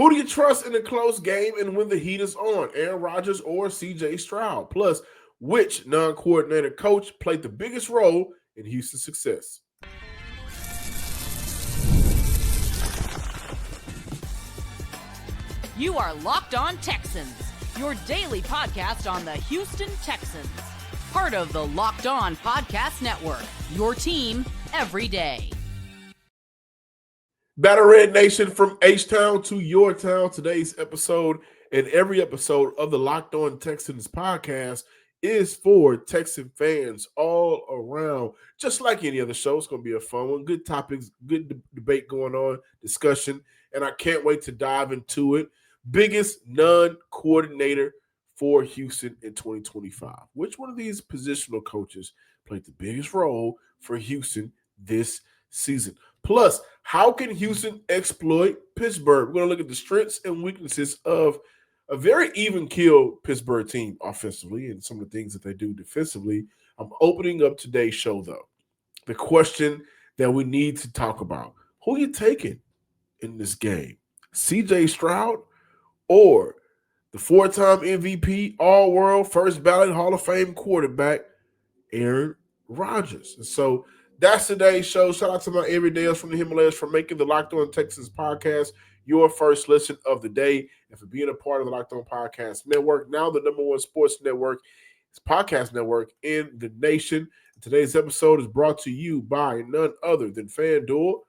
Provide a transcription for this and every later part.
Who do you trust in a close game and when the heat is on? Aaron Rodgers or C.J. Stroud? Plus, which non-coordinator coach played the biggest role in Houston's success? You are Locked On Texans, your daily podcast on the Houston Texans. Part of the Locked On Podcast Network, your team every day. Battle Red Nation, from H-Town to your town. Today's episode and every episode of the Locked On Texans podcast is for Texan fans all around. Just like any other show, it's going to be a fun one. Good topics, good debate going on, discussion, and I can't wait to dive into it. Biggest non-coordinator for Houston in 2025. Which one of these positional coaches played the biggest role for Houston this season? Plus, how can Houston exploit Pittsburgh? We're going to look at the strengths and weaknesses of a very even-keeled Pittsburgh team offensively and some of the things that they do defensively. I'm opening up today's show, though. The question that we need to talk about: who are you taking in this game? C.J. Stroud or the four-time MVP, all-world, first-ballot Hall of Fame quarterback, Aaron Rodgers? And so that's today's show. Shout out to my everydayers from the Himalayas for making the Locked On Texans podcast your first listen of the day and for being a part of the Locked On Podcast Network, now the number one sports network, podcast network in the nation. Today's episode is brought to you by none other than FanDuel.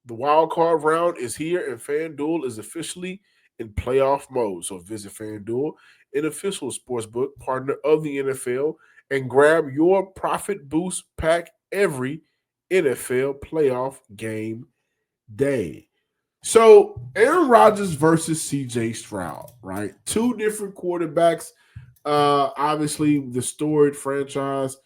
The wild card round is here, and FanDuel is officially in playoff mode. So visit FanDuel, an official sportsbook partner of the NFL, and grab your profit boost pack every NFL playoff game day. So Aaron Rodgers versus C.J. Stroud, right? Two different quarterbacks. Obviously, the storied franchise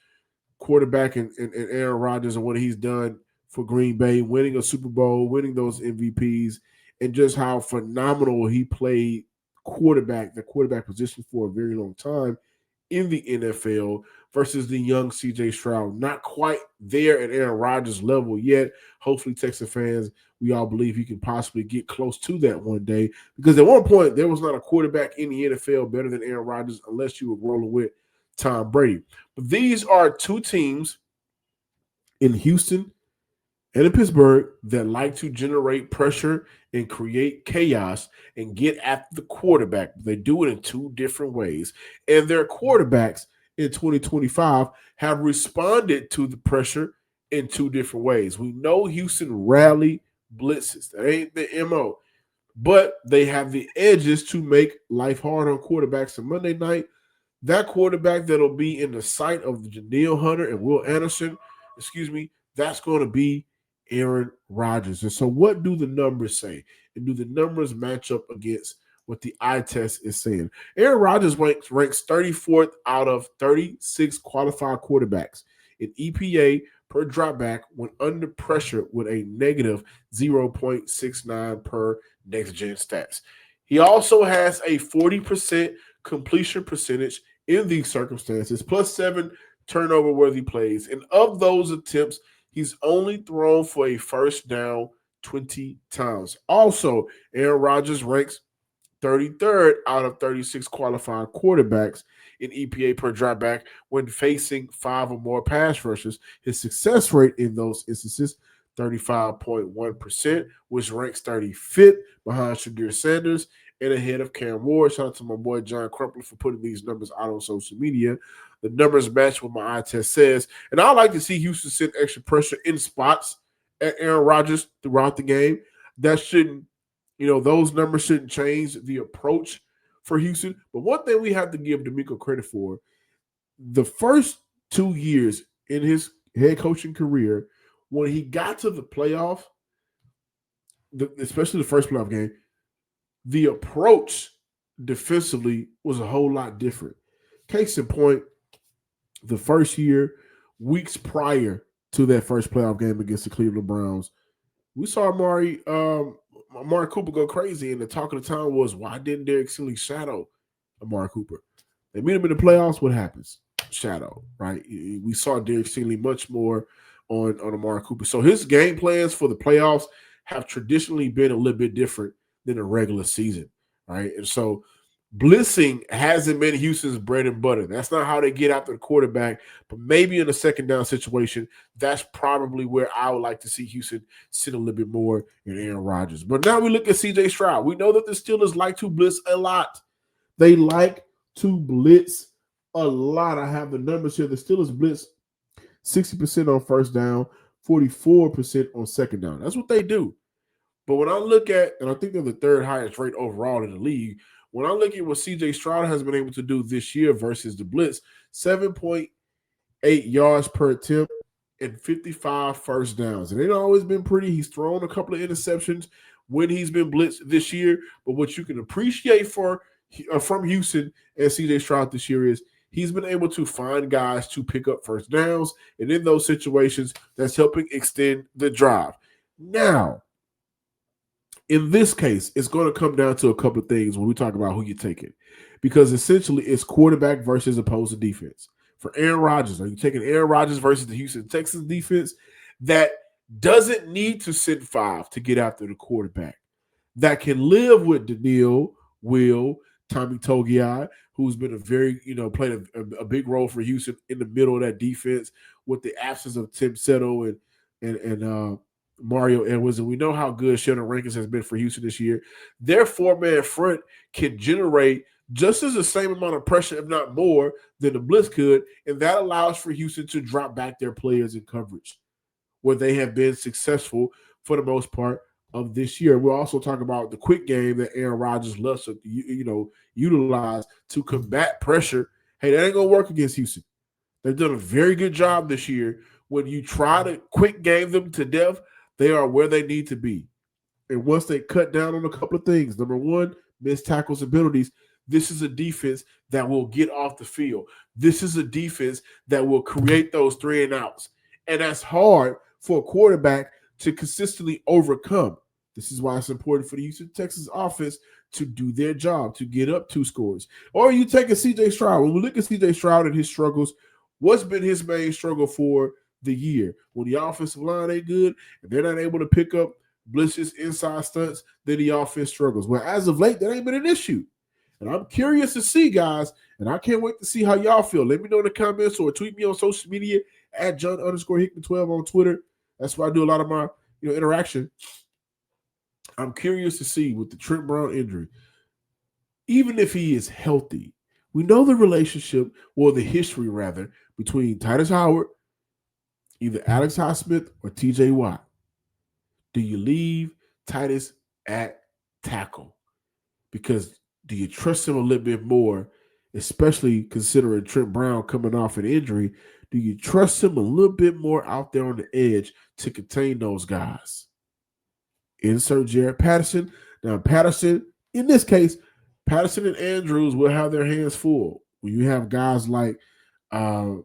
quarterback and Aaron Rodgers and what he's done for Green Bay, winning a Super Bowl, winning those MVPs, and just how phenomenal he played the quarterback position for a very long time in the NFL versus the young C.J. Stroud. Not quite there at Aaron Rodgers' level yet. Hopefully, Texas fans, we all believe he can possibly get close to that one day, because at one point, there was not a quarterback in the NFL better than Aaron Rodgers unless you were rolling with Tom Brady. But these are two teams in Houston and in Pittsburgh that like to generate pressure and create chaos and get at the quarterback. They do it in two different ways. And their quarterbacks in 2025 have responded to the pressure in two different ways. We know Houston rarely blitzes. That ain't the MO. But they have the edges to make life hard on quarterbacks. And Monday night, that quarterback that'll be in the sight of Janelle Hunter and Will Anderson, that's going to be Aaron Rodgers. And so what do the numbers say? And do the numbers match up against what the eye test is saying? Aaron Rodgers ranks 34th out of 36 qualified quarterbacks in EPA per dropback when under pressure with a negative 0.69 per next-gen stats. He also has a 40% completion percentage in these circumstances, plus 7 turnover-worthy plays. And of those attempts, he's only thrown for a first down 20 times. Also, Aaron Rodgers ranks 33rd out of 36 qualified quarterbacks in EPA per dropback when facing 5 or more pass rushes. His success rate in those instances, 35.1%, which ranks 35th behind Shadir Sanders and ahead of Cam Ward. Shout out to my boy John Crumpler for putting these numbers out on social media. The numbers match what my eye test says. And I like to see Houston send extra pressure in spots at Aaron Rodgers throughout the game. That shouldn't, those numbers shouldn't change the approach for Houston. But one thing we have to give D'Amico credit for, the first 2 years in his head coaching career, when he got to the playoff, especially the first playoff game, the approach defensively was a whole lot different. Case in point, the first year, weeks prior to that first playoff game against the Cleveland Browns, we saw Amari Cooper go crazy, and the talk of the town was, why didn't Derek Stingley shadow Amari Cooper? They meet him in the playoffs, what happens? Shadow, right? We saw Derek Stingley much more on Amari Cooper. So his game plans for the playoffs have traditionally been a little bit different than the regular season, right? And so blitzing hasn't been Houston's bread and butter. That's not how they get after the quarterback, but maybe in a second down situation, that's probably where I would like to see Houston sit a little bit more in Aaron Rodgers. But now we look at CJ Stroud. We know that the Steelers like to blitz a lot. They like to blitz a lot. I have the numbers here. The Steelers blitz 60% on first down, 44% on second down. That's what they do. But when I look at, and I think they're the third highest rate overall in the league, when I look at what CJ Stroud has been able to do this year versus the blitz, 7.8 yards per attempt and 55 first downs. And it's always been pretty. He's thrown a couple of interceptions when he's been blitzed this year. But what you can appreciate from Houston and CJ Stroud this year is he's been able to find guys to pick up first downs. And in those situations, that's helping extend the drive. Now, in this case, it's going to come down to a couple of things when we talk about who you're taking. Because essentially, it's quarterback versus opposing defense. For Aaron Rodgers, are you taking Aaron Rodgers versus the Houston Texans defense that doesn't need to send 5 to get after the quarterback, that can live with Daniil, Will, Tommy Togiai, who's been played a big role for Houston in the middle of that defense with the absence of Tim Settle and Mario Edwards, and we know how good Sheldon Rankins has been for Houston this year. Their 4-man front can generate just as the same amount of pressure, if not more, than the blitz could, and that allows for Houston to drop back their players in coverage, where they have been successful for the most part of this year. We'll also talk about the quick game that Aaron Rodgers loves to utilize to combat pressure. Hey, that ain't going to work against Houston. They've done a very good job this year. When you try to quick game them to death, they are where they need to be. And once they cut down on a couple of things, number one, missed tackles abilities, this is a defense that will get off the field. This is a defense that will create those 3 and outs. And that's hard for a quarterback to consistently overcome. This is why it's important for the Houston Texans offense to do their job, to get up 2 scores. Or you take a CJ Stroud. When we look at CJ Stroud and his struggles, what's been his main struggle for the year? When the offensive line ain't good and they're not able to pick up blitzes, inside stunts, then the offense struggles. Well, as of late, that ain't been an issue. And I'm curious to see, guys, and I can't wait to see how y'all feel. Let me know in the comments or tweet me on social media at John_Hickman12 on Twitter. That's where I do a lot of my interaction. I'm curious to see with the Trent Brown injury, even if he is healthy, we know the relationship, or the history rather, between Titus Howard, either Alex Highsmith or TJ Watt. Do you leave Titus at tackle? Because do you trust him a little bit more, especially considering Trent Brown coming off an injury? Do you trust him a little bit more out there on the edge to contain those guys? Insert Jared Patterson. Now, Patterson, in this case, Patterson and Andrews will have their hands full. When you have guys like when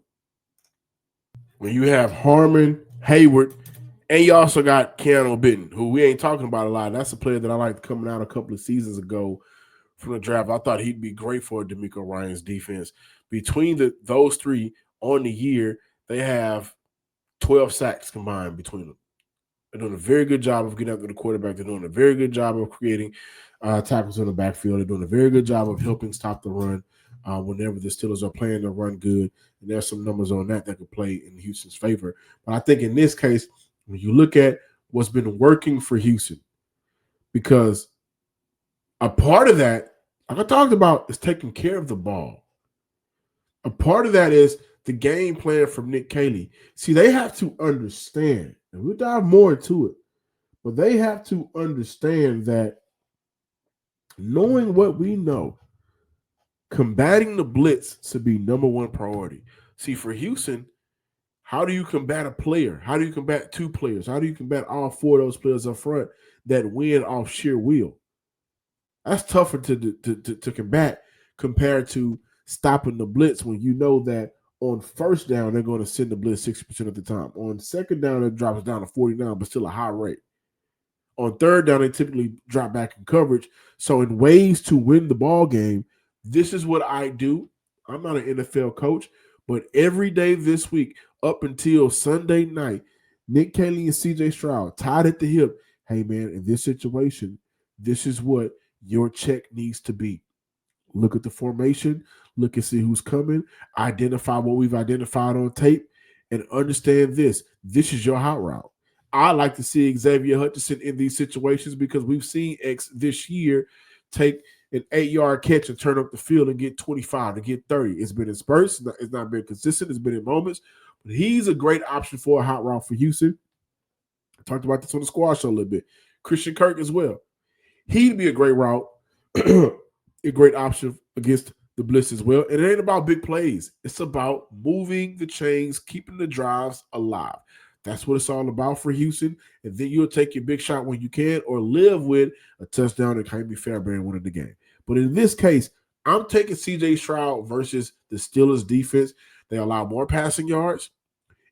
you have Harmon, Hayward, and you also got Keanu Benton, who we ain't talking about a lot. That's a player that I liked coming out a couple of seasons ago from the draft. I thought he'd be great for DeMeco Ryans' defense. Between those 3 on the year, they have 12 sacks combined between them. They're doing a very good job of getting after the quarterback. They're doing a very good job of creating tackles in the backfield. They're doing a very good job of helping stop the run whenever the Steelers are playing to run good. And there's some numbers on that could play in Houston's favor. But I think in this case, when you look at what's been working for Houston, because a part of that, like I talked about, is taking care of the ball. A part of that is the game plan from Nick Caley. See, they have to understand, and we'll dive more into it, but they have to understand that knowing what we know, combating the blitz should be number 1 priority. See, for Houston, how do you combat a player? How do you combat 2 players? How do you combat all 4 of those players up front that win off sheer will? That's tougher to combat compared to stopping the blitz when you know that on first down, they're going to send the blitz 60% of the time. On second down, it drops down to 49, but still a high rate. On third down, they typically drop back in coverage. So in ways to win the ball game, this is what I do. I'm not an NFL coach, but every day this week up until Sunday night, Nick Caley and CJ Stroud tied at the hip. Hey, man, in this situation, this is what your check needs to be. Look at the formation, look and see who's coming, identify what we've identified on tape, and understand this. This is your hot route. I like to see Xavier Hutchinson in these situations because we've seen X this year take an 8-yard catch and turn up the field and get 25 to get 30. It's been in spurts, it's not been consistent, it's been in moments, but he's a great option for a hot route for Houston. I talked about this on the squad show a little bit. Christian Kirk as well. He'd be a great route, a great option against the blitz as well. And it ain't about big plays. It's about moving the chains, keeping the drives alive. That's what it's all about for Houston. And then you'll take your big shot when you can or live with a touchdown and Jaime Fairbairn winning the game. But in this case, I'm taking C.J. Stroud versus the Steelers defense. They allow more passing yards.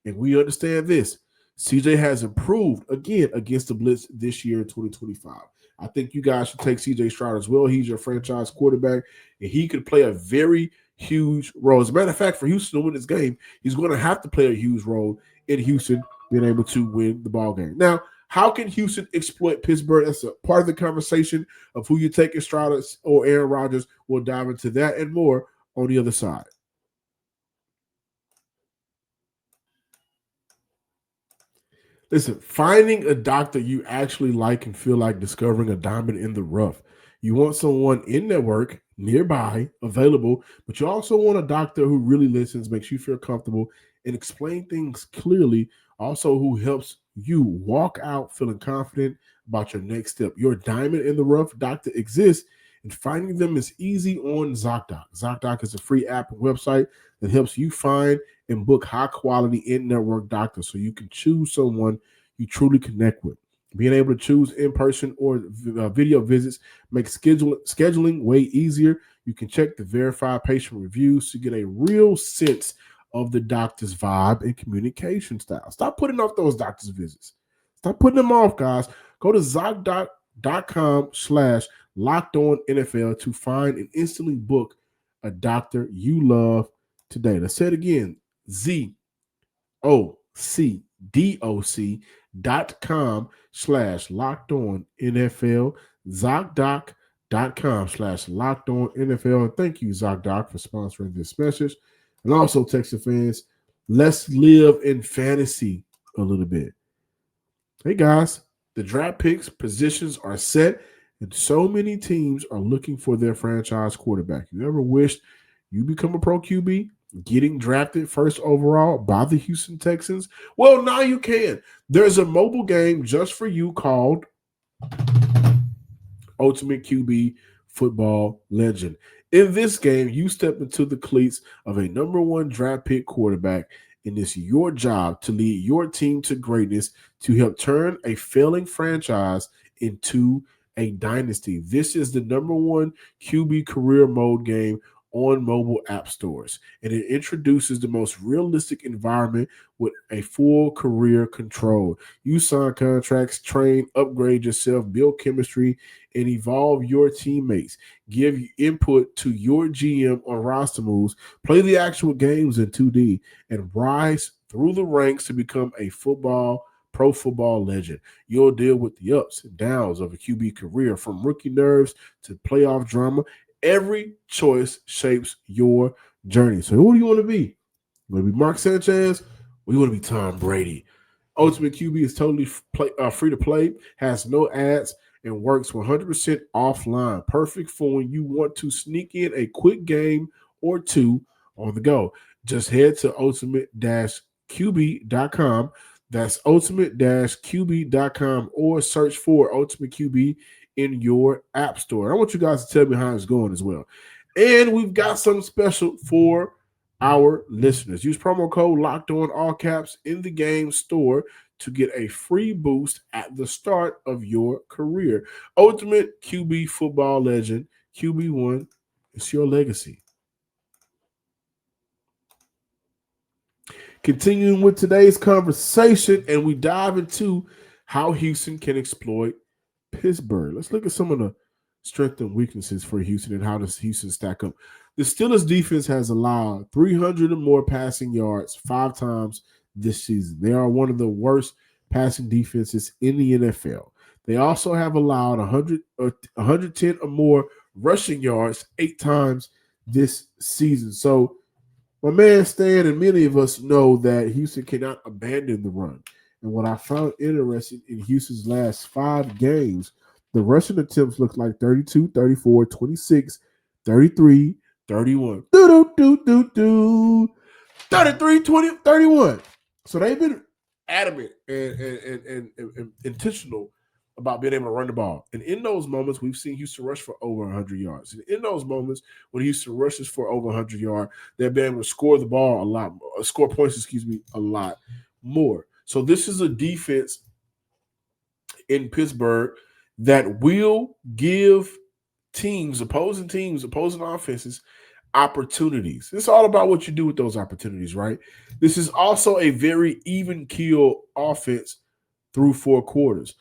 And we understand this. CJ has improved again against the blitz this year in 2025. I think you guys should take CJ Stroud as well. He's your franchise quarterback, and he could play a very huge role. As a matter of fact, for Houston to win this game, he's going to have to play a huge role in Houston being able to win the ball game. Now, how can Houston exploit Pittsburgh? That's a part of the conversation of who you take as Stroud or Aaron Rodgers. We'll dive into that and more on the other side. Listen, finding a doctor you actually like can feel like discovering a diamond in the rough. You want someone in network, nearby, available, but you also want a doctor who really listens, makes you feel comfortable, and explain things clearly, also who helps you walk out feeling confident about your next step. Your diamond in the rough doctor exists, and finding them is easy on ZocDoc. ZocDoc is a free app and website that helps you find and book high-quality in-network doctors so you can choose someone you truly connect with. Being able to choose in-person or video visits makes scheduling way easier. You can check the verified patient reviews to get a real sense of the doctor's vibe and communication style. Stop putting off those doctor's visits. Stop putting them off, guys. Go to ZocDoc.com/LockedOnNFL to find and instantly book a doctor you love today. Let's say it again. ZocDoc.com/LockedOnNFL. ZocDoc.com/LockedOnNFL. And thank you, ZocDoc, for sponsoring this message. And also, Texas fans, let's live in fantasy a little bit. Hey, guys, the draft picks positions are set, and so many teams are looking for their franchise quarterback. You ever wished you become a pro QB, getting drafted first overall by the Houston Texans? Well, now you can. There's a mobile game just for you called Ultimate QB Football Legend. In this game, you step into the cleats of a number one draft pick quarterback, and it's your job to lead your team to greatness to help turn a failing franchise into a dynasty. This is the number one QB career mode game on mobile app stores, and it introduces the most realistic environment with a full career control. You sign contracts, train, upgrade yourself, build chemistry, and evolve your teammates. Give input to your GM on roster moves, play the actual games in 2D, and rise through the ranks to become a pro football legend. You'll deal with the ups and downs of a QB career, from rookie nerves to playoff drama. Every choice shapes your journey. So who do you want to be? You want to be Mark Sanchez or you want to be Tom Brady? Ultimate QB is totally free to play, has no ads, and works 100% offline. Perfect for when you want to sneak in a quick game or two on the go. Just head to ultimate-qb.com. That's ultimate-qb.com, or search for Ultimate QB in your app store. I want you guys to tell me how it's going as well. And we've got something special for our listeners. Use promo code Locked On, all caps, in the game store to get a free boost at the start of your career. Ultimate QB Football Legend, QB1, it's your legacy. Continuing with today's conversation, and we dive into how Houston can exploit Pittsburgh. Let's look at some of the strengths and weaknesses for Houston and how does Houston stack up. The Steelers defense has allowed 300 or more passing yards 5 times this season. They are one of the worst passing defenses in the NFL. They also have allowed 110 or more rushing yards 8 times this season. So my man Stan and many of us know that Houston cannot abandon the run. And what I found interesting in Houston's last 5 games, the rushing attempts look like 32, 34, 26, 33, 31. 33, 20, 31. So they've been adamant and intentional about being able to run the ball. And in those moments, we've seen Houston rush for over 100 yards. And in those moments, when Houston rushes for over 100 yards, they've been able to score the ball a lot, score points, a lot more. So this is a defense in Pittsburgh that will give opposing offenses, opportunities. It's all about what you do with those opportunities, right? This is also a very even keel offense through 4 quarters.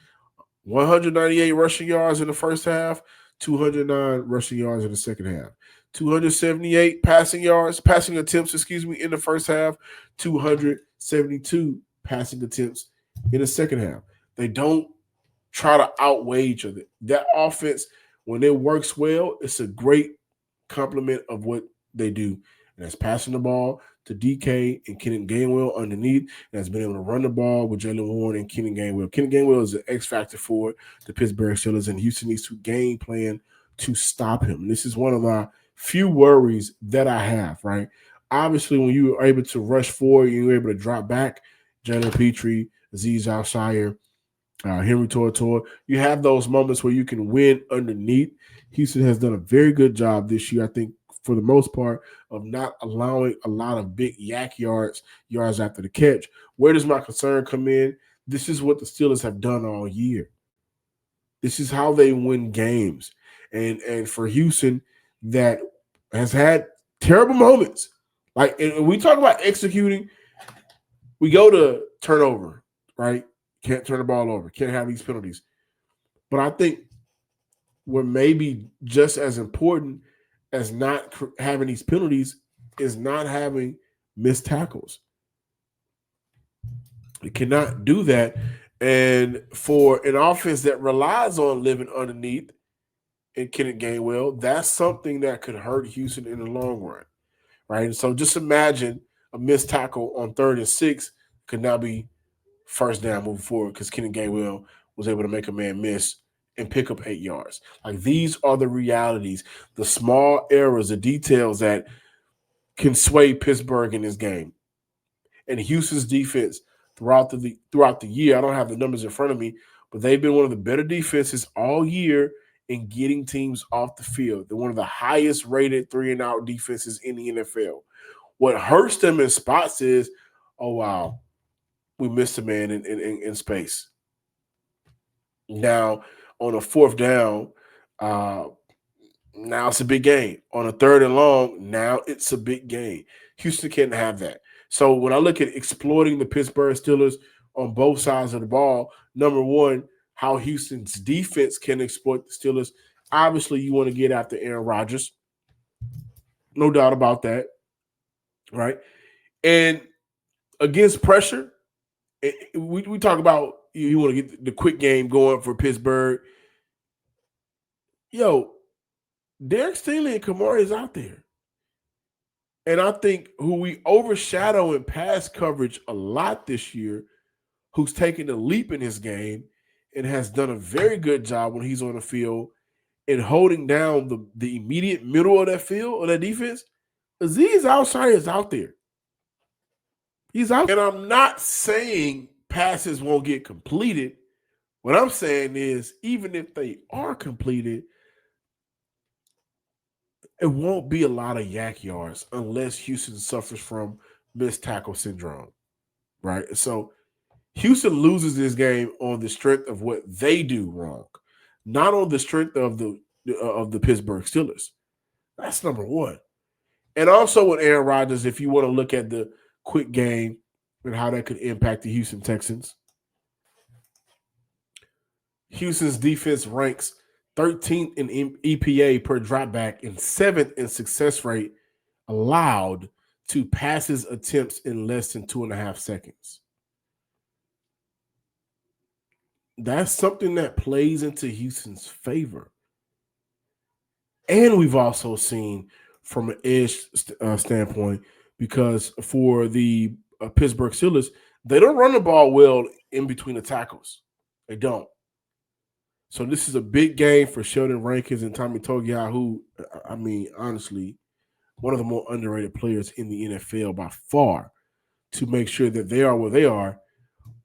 198 rushing yards in the first half, 209 rushing yards in the second half. 278 passing attempts, in the first half, 272 passing attempts in the second half. They don't try to outweigh each other. That offense, when it works well, it's a great complement of what they do. And that's passing the ball to DK and Kenny Gainwell underneath. And that's been able to run the ball with Jalen Warren and Kenny Gainwell. Kenny Gainwell is an X factor for the Pittsburgh Steelers, and Houston needs to game plan to stop him. And this is one of my few worries that I have, right? Obviously, when you are able to rush forward, you're able to drop back, Jalen Petrie, Azeez Al-Shire, Henry To'oTo'o, you have those moments where you can win underneath. Houston has done a very good job this year, I think, for the most part, of not allowing a lot of big yak yards after the catch. Where does my concern come in? This is what the Steelers have done all year. This is how they win games. And for Houston, that has had terrible moments. Like, and we talk about executing, we go to turnover, right? Can't turn the ball over. Can't have these penalties. But I think what may be just as important as not having these penalties is not having missed tackles. You cannot do that. And for an offense that relies on living underneath and Kenneth Gainwell, that's something that could hurt Houston in the long run, right? And so just imagine a missed tackle on 3rd and 6 could now be first down moving forward because Kenny Gainwell was able to make a man miss and pick up 8 yards. Like, these are the realities, the small errors, the details that can sway Pittsburgh in this game. And Houston's defense throughout the year, I don't have the numbers in front of me, but they've been one of the better defenses all year in getting teams off the field. They're one of the highest rated 3-and-out defenses in the NFL. What hurts them in spots is, oh, wow, we missed a man in space. Now, on a 4th down, now it's a big game. On a 3rd and long, now it's a big game. Houston can't have that. So when I look at exploiting the Pittsburgh Steelers on both sides of the ball, number one, how Houston's defense can exploit the Steelers. Obviously, you want to get after Aaron Rodgers. No doubt about that, right? And against pressure, we talk about you want to get the quick game going for Pittsburgh. Yo, Derek Stingley and Kamara is out there. And I think who we overshadow in pass coverage a lot this year, who's taken a leap in his game and has done a very good job when he's on the field in holding down the immediate middle of that field, of that defense, Azeez Al-Shire is out there. He's out. And I'm not saying passes won't get completed. What I'm saying is, even if they are completed, it won't be a lot of yak yards unless Houston suffers from missed tackle syndrome, right? So Houston loses this game on the strength of what they do wrong, not on the strength of the Pittsburgh Steelers. That's number one. And also with Aaron Rodgers, if you want to look at the quick game and how that could impact the Houston Texans, Houston's defense ranks 13th in EPA per dropback and 7th in success rate allowed to passes attempts in less than 2.5 seconds. that's something that plays into Houston's favor. And we've also seen from an edge standpoint, because for the Pittsburgh Steelers, they don't run the ball well in between the tackles. They don't. So this is a big game for Sheldon Rankins and Tommy Togiai, who, I mean, honestly, one of the more underrated players in the NFL by far, to make sure that they are where they are.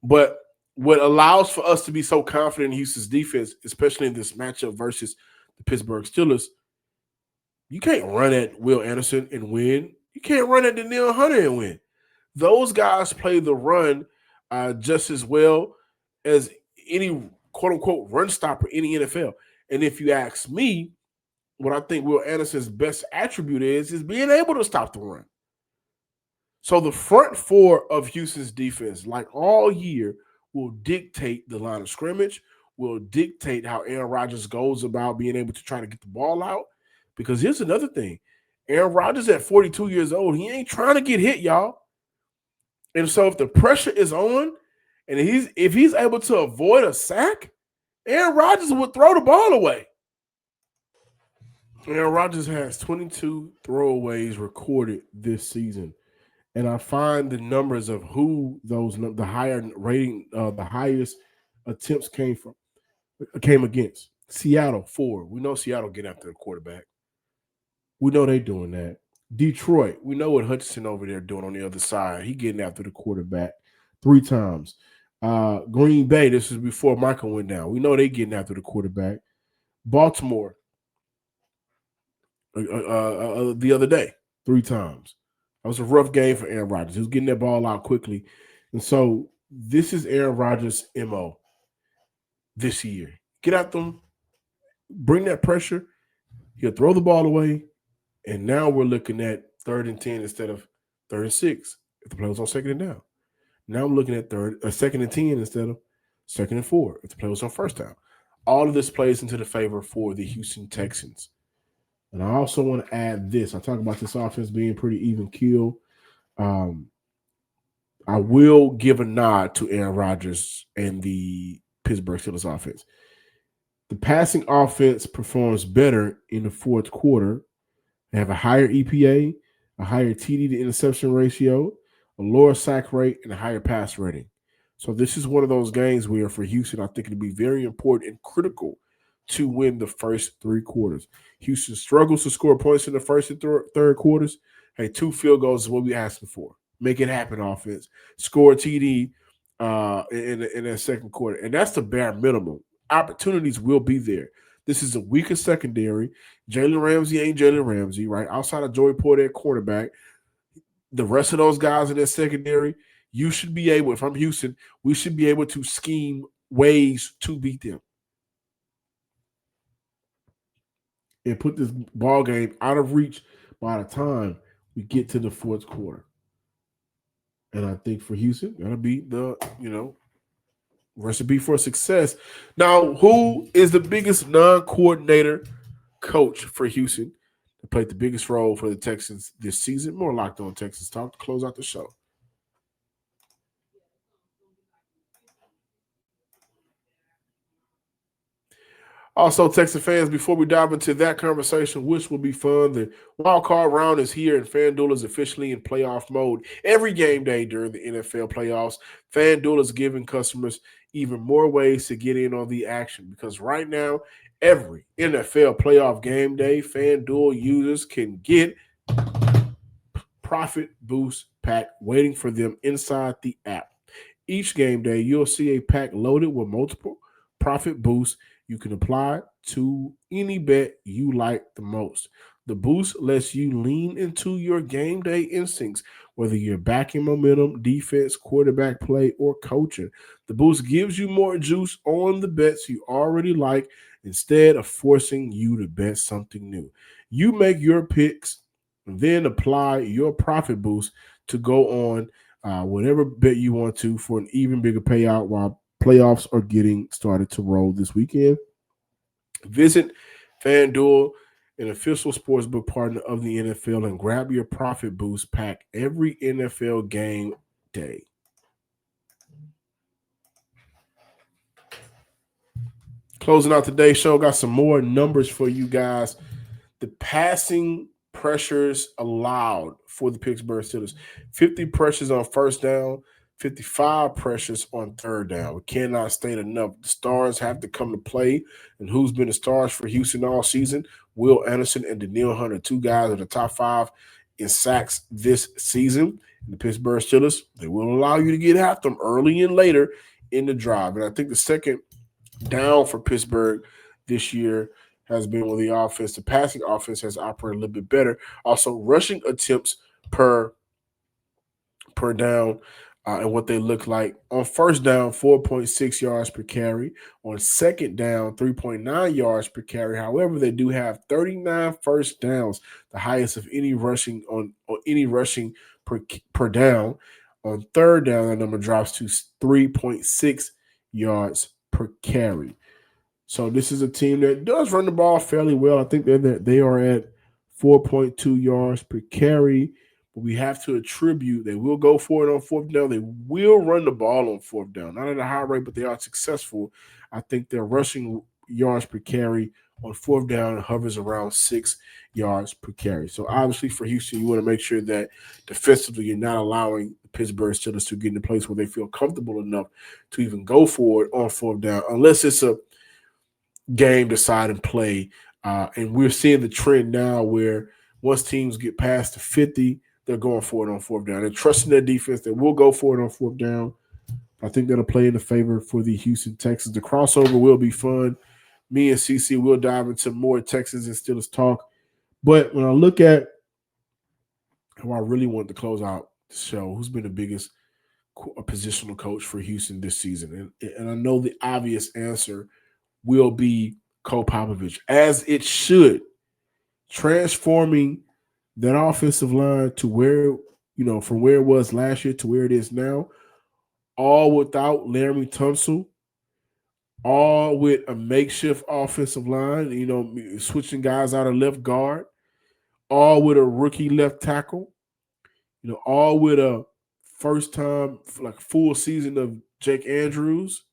But what allows for us to be so confident in Houston's defense, especially in this matchup versus the Pittsburgh Steelers, you can't run at Will Anderson and win. You can't run at Danielle Hunter and win. Those guys play the run just as well as any quote-unquote run stopper in the NFL. And if you ask me, what I think Will Anderson's best attribute is being able to stop the run. So the front four of Houston's defense, like all year, will dictate the line of scrimmage, will dictate how Aaron Rodgers goes about being able to try to get the ball out. Because here's another thing. Aaron Rodgers at 42 years old, he ain't trying to get hit, y'all. And so if the pressure is on, and if he's able to avoid a sack, Aaron Rodgers would throw the ball away. Aaron Rodgers has 22 throwaways recorded this season. And I find the numbers of who the higher rating, the highest attempts came against. Seattle, 4. We know Seattle get after the quarterback. We know they're doing that. Detroit, we know what Hutchinson over there doing on the other side. He getting after the quarterback 3 times. Green Bay, this is before Michael went down. We know they getting after the quarterback. Baltimore, the other day, 3 times. That was a rough game for Aaron Rodgers. He was getting that ball out quickly. And so this is Aaron Rodgers' MO this year. Get out them, bring that pressure. He'll throw the ball away. And now we're looking at 3rd and 10 instead of 3rd and 6 if the play was on 2nd and down. Now I'm looking at 2nd and 10 instead of 2nd and 4 if the play was on 1st down. All of this plays into the favor for the Houston Texans. And I also want to add this. I talk about this offense being pretty even keel. I will give a nod to Aaron Rodgers and the Pittsburgh Steelers offense. The passing offense performs better in the 4th quarter. They have a higher EPA, a higher TD to interception ratio, a lower sack rate, and a higher pass rating. So this is one of those games where for Houston, I think it'll be very important and critical to win the first 3 quarters. Houston struggles to score points in the first and third quarters. Hey, 2 field goals is what we're asking for. Make it happen, offense. Score a TD in that 2nd quarter. And that's the bare minimum. Opportunities will be there. This is a weaker secondary. Jalen Ramsey ain't Jalen Ramsey, right? Outside of Joey Porter at quarterback, the rest of those guys in that secondary, you should be able, if I'm Houston, we should be able to scheme ways to beat them. And put this ball game out of reach by the time we get to the 4th quarter. And I think for Houston, that'll be the, recipe for success. Now, who is the biggest non-coordinator coach for Houston that played the biggest role for the Texans this season? More Locked On Texans talk to close out the show. Also, Texas fans, before we dive into that conversation, which will be fun, the wild card round is here and FanDuel is officially in playoff mode. Every game day during the NFL playoffs, FanDuel is giving customers even more ways to get in on the action because right now, every NFL playoff game day, FanDuel users can get Profit Boost Pack waiting for them inside the app. Each game day, you'll see a pack loaded with multiple profit boosts you can apply to any bet you like the most. The boost lets you lean into your game day instincts, whether you're backing momentum, defense, quarterback play, or coaching. The boost gives you more juice on the bets you already like instead of forcing you to bet something new. You make your picks, then apply your profit boost to go on whatever bet you want to for an even bigger payout while playoffs are getting started to roll this weekend. Visit FanDuel, an official sportsbook partner of the NFL, and grab your Profit Boost pack every NFL game day. Closing out today's show, got some more numbers for you guys. The passing pressures allowed for the Pittsburgh Steelers: 50 pressures on first down, 55 pressures on third down. We cannot state enough. The stars have to come to play. And who's been the stars for Houston all season? Will Anderson and Danielle Hunter, two guys are the top 5 in sacks this season. And the Pittsburgh Steelers, they will allow you to get after them early and later in the drive. And I think the second down for Pittsburgh this year has been with the offense. The passing offense has operated a little bit better. Also, rushing attempts per down and what they look like. On first down, 4.6 yards per carry. On second down, 3.9 yards per carry. However, they do have 39 first downs, the highest of any rushing per down. On third down, that number drops to 3.6 yards per carry. So this is a team that does run the ball fairly well. I think they are at 4.2 yards per carry. But we have to attribute they will go for it on fourth down. They will run the ball on fourth down. Not at a high rate, but they are successful. I think their rushing yards per carry on fourth down hovers around 6 yards per carry. So obviously for Houston, you want to make sure that defensively you're not allowing the Pittsburgh Steelers to get in a place where they feel comfortable enough to even go for it on fourth down, unless it's a game deciding play. And we're seeing the trend now where once teams get past the 50, they're going for it on fourth down. They're trusting their defense. They will go for it on fourth down. I think that'll play in the favor for the Houston Texans. The crossover will be fun. Me and CC will dive into more Texans and Steelers talk. But when I look at who I really want to close out the show, who's been the biggest positional coach for Houston this season? And I know the obvious answer will be Cole Popovich, as it should, transforming that offensive line to where, from where it was last year to where it is now, all without Laremy Tunsil, all with a makeshift offensive line, switching guys out of left guard, all with a rookie left tackle, all with a first time, full season of Jake Andrews.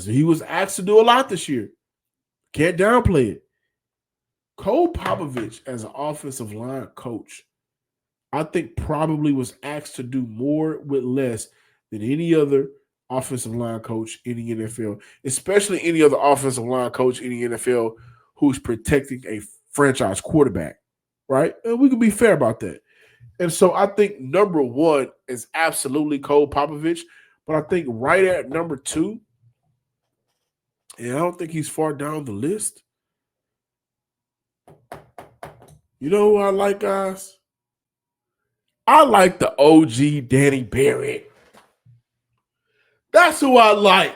He was asked to do a lot this year. Can't downplay it. Cole Popovich, as an offensive line coach, I think probably was asked to do more with less than any other offensive line coach in the NFL, especially any other offensive line coach in the NFL who's protecting a franchise quarterback, right? And we can be fair about that. And so I think number one is absolutely Cole Popovich, but I think right at number two, and I don't think he's far down the list. You know who I like, guys? I like the OG Danny Barrett. That's who I like.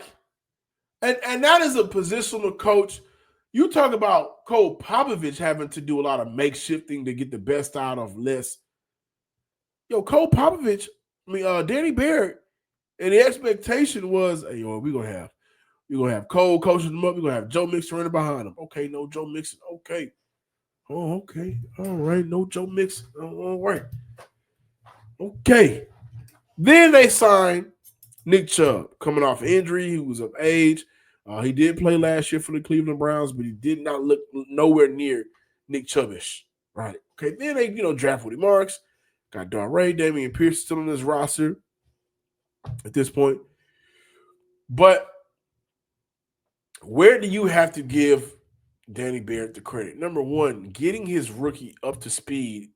And that is a positional coach. You talk about Cole Popovich having to do a lot of makeshifting to get the best out of less. Cole Popovich, Danny Barrett, and the expectation was, hey, we're gonna have Cole coaching them up. We're gonna have Joe Mixon running behind him. Okay, no Joe Mixon. Okay. Oh, okay. All right. No Joe Mixon. All right. Okay. Then they signed Nick Chubb, coming off injury. He was of age. He did play last year for the Cleveland Browns, but he did not look nowhere near Nick Chubbish. Right. Okay. Then they, draft Woody Marks. Got Ray, Damian Pierce still on his roster at this point. But where do you have to give Danny Barrett the credit? Number one, getting his rookie up to speed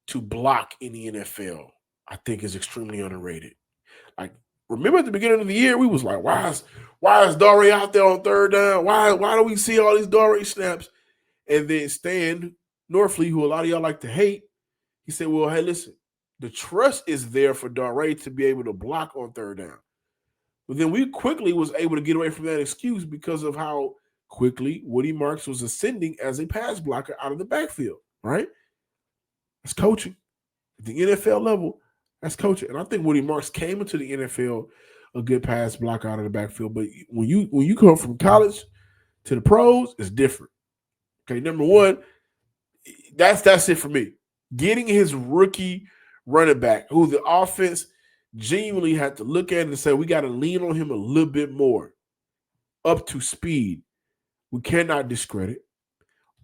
to block in the NFL, I think is extremely underrated. Remember at the beginning of the year, we was like, why is Ray out there on third down? Why do we see all these Ray snaps? And then Stan Norfleet, who a lot of y'all like to hate, he said, well, hey, listen, the trust is there for Ray to be able to block on third down. But then we quickly was able to get away from that excuse because of how quickly Woody Marks was ascending as a pass blocker out of the backfield, right? That's coaching. At the NFL level, that's coaching. And I think Woody Marks came into the NFL a good pass blocker out of the backfield. But when you come from college to the pros, it's different. Okay, number one, that's it for me. Getting his rookie running back, who the offense genuinely had to look at and say, we got to lean on him a little bit more. up to speed. We cannot discredit.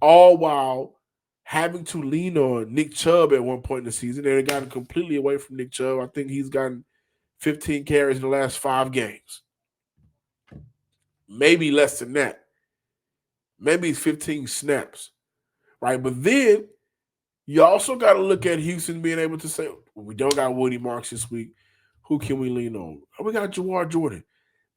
All while having to lean on Nick Chubb at one point in the season. They had gotten completely away from Nick Chubb. I think he's gotten 15 carries in the last 5 games. Maybe less than that. Maybe it's 15 snaps. Right? But then you also got to look at Houston being able to say, well, we don't got Woody Marks this week. Who can we lean on? Oh, we got Jawar Jordan.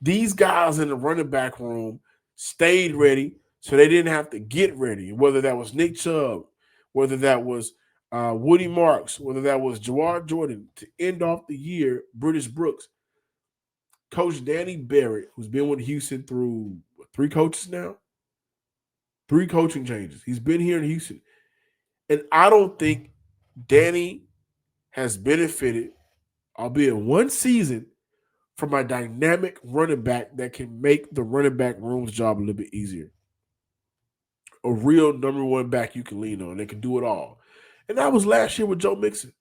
These guys in the running back room stayed ready, so they didn't have to get ready. Whether that was Nick Chubb, whether that was Woody Marks, whether that was Jawar Jordan to end off the year, British Brooks. Coach Danny Barrett, who's been with Houston through 3 coaches now, 3 coaching changes. He's been here in Houston. And I don't think Danny has benefited, albeit one season, from a dynamic running back that can make the running back room's job a little bit easier. A real number 1 back you can lean on. They can do it all. And that was last year with Joe Mixon.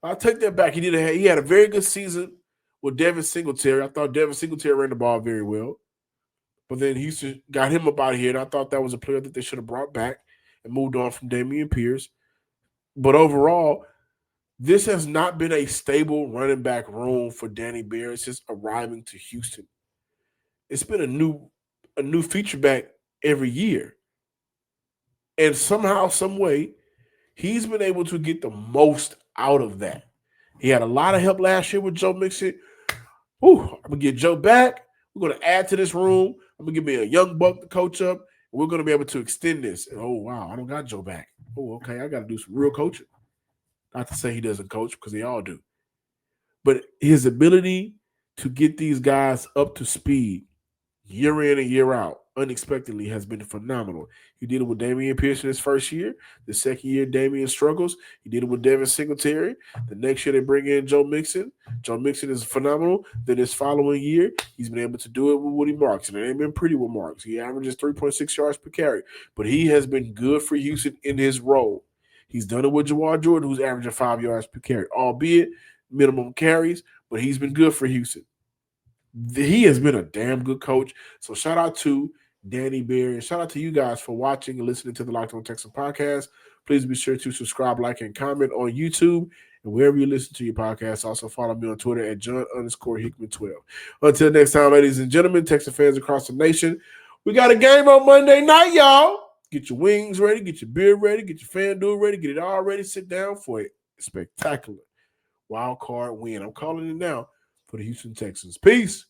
I'll take that back. He had a very good season with Devin Singletary. I thought Devin Singletary ran the ball very well. But then Houston got him up out of here, and I thought that was a player that they should have brought back and moved on from Dameon Pierce. But overall, this has not been a stable running back room for Danny Barrett since arriving to Houston. It's been a new feature back every year. And somehow, some way, he's been able to get the most out of that. He had a lot of help last year with Joe Mixon. I'm going to get Joe back. We're going to add to this room. I'm going to give me a young buck to coach up. And we're going to be able to extend this. And, oh, wow, I don't got Joe back. Oh, okay, I got to do some real coaching. Not to say he doesn't coach, because they all do. But his ability to get these guys up to speed year in and year out unexpectedly has been phenomenal. He did it with Dameon Pierce in his first year. The second year, Dameon struggles. He did it with Devin Singletary. The next year, they bring in Joe Mixon. Joe Mixon is phenomenal. Then this following year, he's been able to do it with Woody Marks. And it ain't been pretty with Marks. He averages 3.6 yards per carry. But he has been good for Houston in his role. He's done it with Jawar Jordan, who's averaging 5 yards per carry, albeit minimum carries, but he's been good for Houston. He has been a damn good coach. So shout out to Danny Barrett. Shout out to you guys for watching and listening to the Locked On Texans podcast. Please be sure to subscribe, like, and comment on YouTube and wherever you listen to your podcast. Also follow me on Twitter at John_Hickman12. Until next time, ladies and gentlemen, Texan fans across the nation, we got a game on Monday night, y'all. Get your wings ready, get your beer ready, get your FanDuel ready, get it all ready. Sit down for a spectacular wild card win. I'm calling it now for the Houston Texans. Peace.